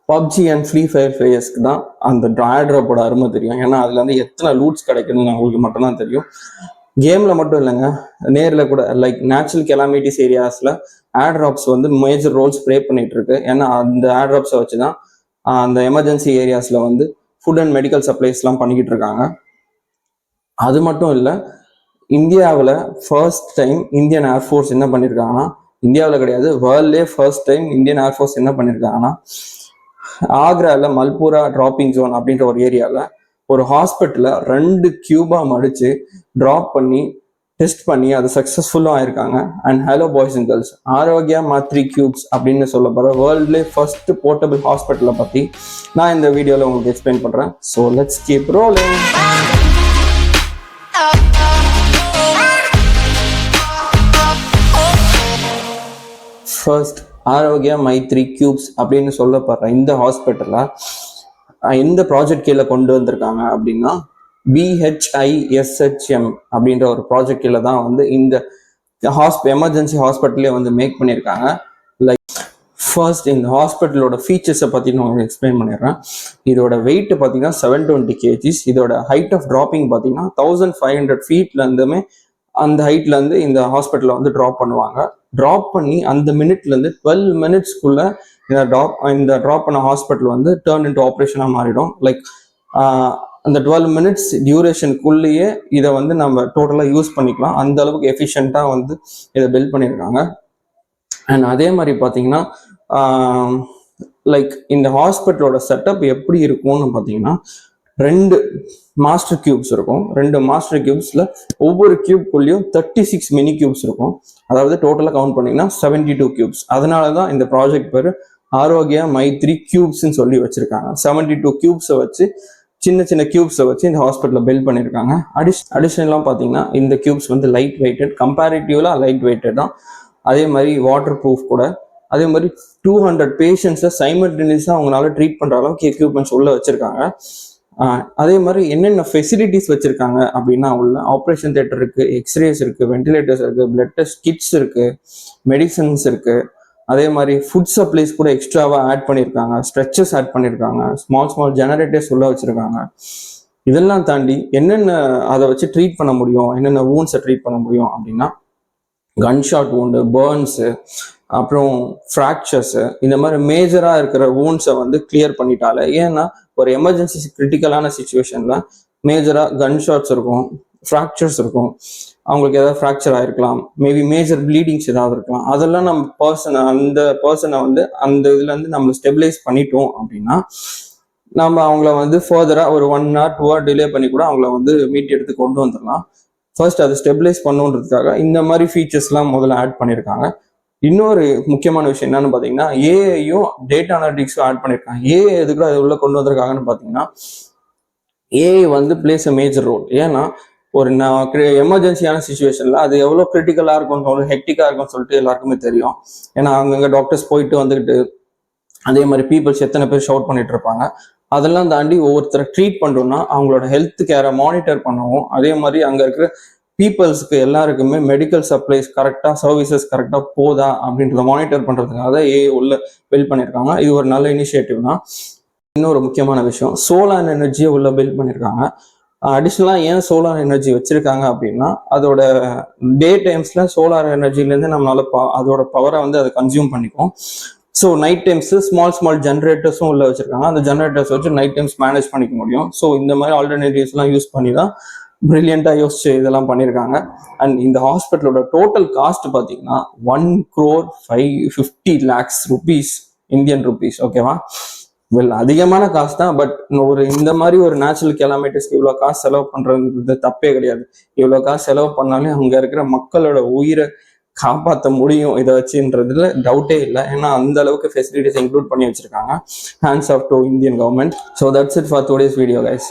PUBG and free fire பிளேயர்ஸ்க்கு தான் அந்த ட்ராப்போட அருமை தெரியும். ஏன்னா அதுல வந்து எத்தனை லூட்ஸ் கிடைக்குதுன்னு அவங்களுக்கு மட்டும்தான் தெரியும். கேம்ல மட்டும் இல்லைங்க, நேரில் கூட லைக் நேச்சுரல் கெலாமிட்டிஸ் ஏரியாஸ்ல ட்ராப்ஸ் வந்து மேஜர் ரோல்ஸ் ப்ளே பண்ணிட்டு இருக்கு. ஏன்னா அந்த ட்ராப்ஸை வச்சு தான் அந்த எமர்ஜென்சி ஏரியாஸ்ல வந்து ஃபுட் அண்ட் மெடிக்கல் சப்ளைஸ்லாம் பண்ணிக்கிட்டு இருக்காங்க. அது மட்டும் இல்லை, இந்தியாவில் ஃபர்ஸ்ட் டைம் இந்தியன் ஏர்ஃபோர்ஸ் என்ன பண்ணியிருக்காங்கன்னா, இந்தியாவில் கிடையாது வேர்ல்ட்லேயே ஃபர்ஸ்ட் டைம் இந்தியன் ஏர்ஃபோர்ஸ் என்ன பண்ணியிருக்காங்கன்னா, ஆக்ராவில் மல்பூரா டிராப்பிங் ஜோன் அப்படின்ற ஒரு ஏரியாவில் ஒரு ஹாஸ்பிட்டலில் 2 கியூபா மடிச்சு ட்ராப் பண்ணி டெஸ்ட் பண்ணி அது சக்ஸஸ்ஃபுல்லும் ஆயிருக்காங்க. And hello boys and girls, Aarogya Maitri cubes அப்படின்னு சொல்ல போகிற வேர்ல்ட்லேயே ஃபர்ஸ்ட் போர்ட்டபிள் ஹாஸ்பிட்டலை பற்றி நான் இந்த வீடியோவில் உங்களுக்கு எக்ஸ்பிளைன் பண்ணுறேன். So let's keep rolling. First, Aarogya Maitri cubes அப்படின்னு சொல்லப்படுற இந்த ஹாஸ்பிட்டலை எந்த ப்ராஜெக்ட் கீழே கொண்டு வந்திருக்காங்க அப்படின்னா, BHISHM அப்படின்ற ஒரு ப்ராஜெக்ட் கீழே தான் வந்து இந்த எமர்ஜென்சி ஹாஸ்பிட்டலே வந்து மேக் பண்ணியிருக்காங்க. லைக் ஃபர்ஸ்ட் இந்த ஹாஸ்பிட்டலோட ஃபீச்சர்ஸை பற்றி நான் உங்களுக்கு எக்ஸ்பிளைன் பண்ணிடுறேன். இதோட வெயிட் பார்த்தீங்கன்னா 720 kgs. இதோட ஹைட் ஆஃப் ட்ராப்பிங் பார்த்தீங்கன்னா 1500 feetலேருந்துமே அந்த ஹைட்லேருந்து இந்த ஹாஸ்பிட்டலை வந்து ட்ராப் பண்ணுவாங்க. ட்ராப் பண்ணி அந்த மினிட்லேருந்து 12 minutesக்குள்ள இந்த ட்ராப் பண்ண ஹாஸ்பிட்டல் வந்து டர்ன் இன்டு ஆப்ரேஷனாக மாறிடும். லைக் அந்த 12 minutes டியூரேஷனுக்குள்ளேயே இதை வந்து நம்ம டோட்டலாக யூஸ் பண்ணிக்கலாம். அந்த அளவுக்கு எஃபிஷியண்ட்டாக வந்து இதை பில்ட் பண்ணியிருக்காங்க. அண்ட் அதே மாதிரி பார்த்தீங்கன்னா, லைக் இந்த ஹாஸ்பிட்டலோட செட்டப் எப்படி இருக்கும்னு பார்த்தீங்கன்னா, 2 மாஸ்டர் கியூப்ஸ் இருக்கும். 2 மாஸ்டர் கியூப்ஸ்ல ஒவ்வொரு கியூப்குள்ளேயும் 36 மினி கியூப்ஸ் இருக்கும். அதாவது டோட்டலாக கவுண்ட் பண்ணீங்கன்னா 72 கியூப்ஸ். அதனால தான் இந்த ப்ராஜெக்ட் பேர் ஆரோக்கியா மைத்ரி கியூப்ஸ்ன்னு சொல்லி வச்சிருக்காங்க. 72 கியூப்ஸை வச்சு சின்ன சின்ன கியூப்ஸை வச்சு இந்த ஹாஸ்பிட்டலில் பில்ட் பண்ணியிருக்காங்க. அடிஷனலாக பார்த்தீங்கன்னா இந்த கியூப்ஸ் வந்து லைட் வெயிட்டட், கம்பேரிட்டிவ்லாக லைட் வெயிட்டட் தான். அதே மாதிரி வாட்டர் ப்ரூஃப் கூட. அதே மாதிரி 200 பேஷண்ட்ஸை சைமல்டேனியஸாக அவங்களால ட்ரீட் பண்ணுற அளவுக்கு எக்யூப்மெண்ட்ஸ் உள்ள வச்சிருக்காங்க. அதே மாதிரி என்னென்ன ஃபெசிலிட்டிஸ் வச்சிருக்காங்க அப்படின்னா, உள்ள ஆப்ரேஷன் தியேட்டர் இருக்கு, எக்ஸ்ரேஸ் இருக்கு, வென்டிலேட்டர்ஸ் இருக்கு, பிளட் டெஸ்ட் கிட்ஸ் இருக்கு, மெடிசன்ஸ் இருக்கு. அதே மாதிரி ஃபுட் சப்ளைஸ் கூட எக்ஸ்ட்ராவா ஆட் பண்ணியிருக்காங்க, ஸ்ட்ரெச்சஸ் ஆட் பண்ணியிருக்காங்க, ஸ்மால் ஜெனரேட்டர்ஸ் உள்ள வச்சிருக்காங்க. இதெல்லாம் தாண்டி என்னென்ன அதை வச்சு ட்ரீட் பண்ண முடியும், என்னென்ன வூண்ட்ஸை ட்ரீட் பண்ண முடியும் அப்படின்னா, கன்ஷாட் வூண்டு, பர்ன்ஸு, அப்புறம் ஃப்ராக்சர்ஸு, இந்த மாதிரி மேஜராக இருக்கிற வூண்ட்ஸை வந்து கிளியர் பண்ணிட்டாலே. ஏன்னா ஒரு எமர்ஜென்சி கிரிட்டிக்கலான சுச்சுவேஷன்ல மேஜராக கன்ஷாட்ஸ் இருக்கும், ஃப்ராக்சர்ஸ் இருக்கும், அவங்களுக்கு ஏதாவது ஃப்ராக்சர் ஆகிருக்கலாம், மேபி மேஜர் ப்ளீடிங்ஸ் ஏதாவது இருக்கலாம். அதெல்லாம் நம்ம அந்த பர்சனை வந்து அந்த இதுலேருந்து நம்ம ஸ்டெபிலைஸ் பண்ணிட்டோம் அப்படின்னா, நம்ம அவங்கள வந்து ஃபர்தராக ஒரு 1 hour 2 hour டிலே பண்ணி கூட அவங்கள வந்து மீட் எடுத்து கொண்டு வந்துடலாம். ஃபர்ஸ்ட் அதை ஸ்டெபிலைஸ் பண்ணுன்றதுக்காக இந்த மாதிரி ஃபீச்சர்ஸ்லாம் முதல்ல ஆட் பண்ணியிருக்காங்க. இன்னொரு முக்கியமான விஷயம் என்னன்னு பார்த்தீங்கன்னா, ஏஐயும் டேட்டா அனாலிட்டிக்ஸும் ஆட் பண்ணியிருக்காங்க. ஏஐ எதுக்கு அது உள்ள கொண்டு வந்திருக்காங்கன்னு பார்த்தீங்கன்னா, ஏஐ வந்து பிளேஸ் அ மேஜர் ரோல். ஏன்னா ஒரு எமர்ஜென்சியான சுச்சுவேஷன்ல அது எவ்வளோ கிரிட்டிக்கலாக இருக்கும், ஹெக்டிக்காக இருக்கும்னு சொல்லிட்டு எல்லாருக்குமே தெரியும். ஏன்னா அங்கங்கே டாக்டர்ஸ் போயிட்டு வந்துக்கிட்டு, அதே மாதிரி பீப்புள்ஸ் எத்தனை பேர் ஷவுட் பண்ணிட்டு இருப்பாங்க. அதெல்லாம் தாண்டி ஒவ்வொருத்தரை ட்ரீட் பண்ணுறோம்னா அவங்களோட ஹெல்த் கேரை மானிட்டர் பண்ணவும், அதே மாதிரி அங்கே இருக்கிற பீப்புள்ஸ்க்கு எல்லாருக்குமே மெடிக்கல் சப்ளைஸ் கரெக்டாக, சர்வீசஸ் கரெக்டாக போதா அப்படின்றத மானிட்டர் பண்ணுறதுக்காக ஏஐ உள்ள பில்ட் பண்ணியிருக்காங்க. இது ஒரு நல்ல இனிஷியேட்டிவ் தான். இன்னொரு முக்கியமான விஷயம், சோலார் எனர்ஜியை உள்ள பில்ட் பண்ணியிருக்காங்க. அடிஷ்னலாக ஏன் சோலார் எனர்ஜி வச்சிருக்காங்க அப்படின்னா, அதோட டே டைம்ஸ்ல சோலார் எனர்ஜிலேருந்து நம்மளால அதோட பவரை வந்து அதை கன்சியூம் பண்ணிக்கும். ஸோ நைட் டைம்ஸ் ஸ்மால் ஜென்ரேட்டர்ஸும் உள்ள வச்சிருக்காங்க. அந்த ஜென்ரேட்டர்ஸ் வச்சு நைட் டைம்ஸ் மேனேஜ் பண்ணிக்க முடியும். ஸோ இந்த மாதிரி ஆல்டர்னேட்டிவ்ஸ்லாம் யூஸ் பண்ணி தான் பிரில்லியண்டாக யோசிச்சு இதெல்லாம் பண்ணியிருக்காங்க. அண்ட் இந்த ஹாஸ்பிட்டலோட டோட்டல் காஸ்ட் பார்த்தீங்கன்னா 1,550 lakhs rupees, இந்தியன் ருபீஸ். ஓகேவா? வெல், அதிகமான காசு தான். பட் ஒரு இந்த மாதிரி ஒரு நேச்சுரல் கெலாமிட்டிஸ்க்கு இவ்வளோ காசு செலவு பண்ணுறது தப்பே கிடையாது. இவ்வளோ காசு செலவு பண்ணாலே அங்கே இருக்கிற மக்களோட உயிரை காப்பாற்ற முடியும் இதை வச்சுன்றதுல டவுட்டே இல்லை. ஏன்னா அந்த அளவுக்கு ஃபெசிலிட்டிஸ் இன்க்ளூட் பண்ணி வச்சிருக்காங்க. Hands off to Indian government. So that's it for today's video guys.